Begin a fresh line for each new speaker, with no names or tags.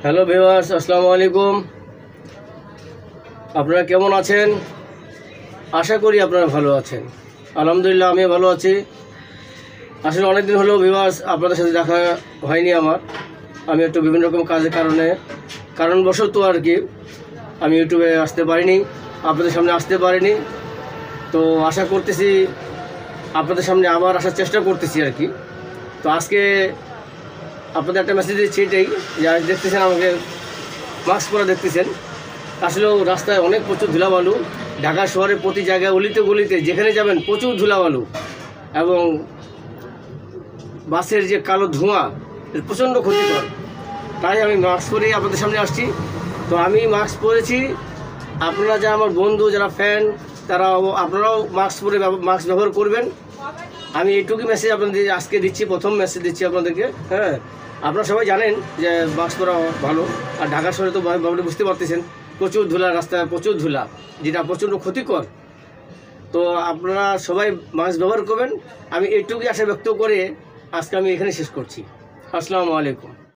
Hello viewers, আসসালামু আলাইকুম। আপনারা কেমন আছেন? আশা করি আপনারা ভালো আছেন। আলহামদুলিল্লাহ, আমি ভালো আছি। আসলে অনেক দিন হলো ভিউয়ার্স আপনাদের সাথে দেখা হয়নি আমার। আমি একটু বিভিন্ন রকম কাজের কারণবশত আর কি আমি ইউটিউবে আসতে পারিনি, আপনাদের সামনে আসতে পারিনি। তো আশা করতেছি আপনাদের সামনে আবার আসার চেষ্টা করতেছি আর কি। তো আজকে আপনাদের একটা মেসেজ দিচ্ছি, এটাই যে আজ দেখতেছেন আমাকে মাস্ক পরা দেখতেছেন। আসলেও রাস্তায় অনেক প্রচুর ধুলাবালু। ঢাকা শহরে প্রতি জায়গায় অলিতে গলিতে যেখানে যাবেন প্রচুর ধুলাবালু, এবং বাসের যে কালো ধোঁয়া প্রচণ্ড ক্ষতিকর। তাই আমি মাস্ক পরেই আপনাদের সামনে আসছি। তো আমি মাস্ক পরেছি, আপনারা যারা আমার বন্ধু, যারা ফ্যান, আপনারাও মাস্ক ব্যবহার করবেন। আমি এইটুকু মেসেজ আপনাদের আজকে দিচ্ছি, প্রথম মেসেজ দিচ্ছি আপনাদেরকে। হ্যাঁ, আপনারা সবাই জানেন যে মাস্ক পরা ভালো। আর ঢাকা শহরে তো বুঝতে পারতেছেন প্রচুর ধুলা, রাস্তায় প্রচুর ধুলা, যেটা প্রচণ্ড ক্ষতিকর। তো আপনারা সবাই মাস্ক ব্যবহার করবেন। আমি এইটুকুই আশা ব্যক্ত করে আজকে আমি এখানে শেষ করছি। আসসালামু আলাইকুম।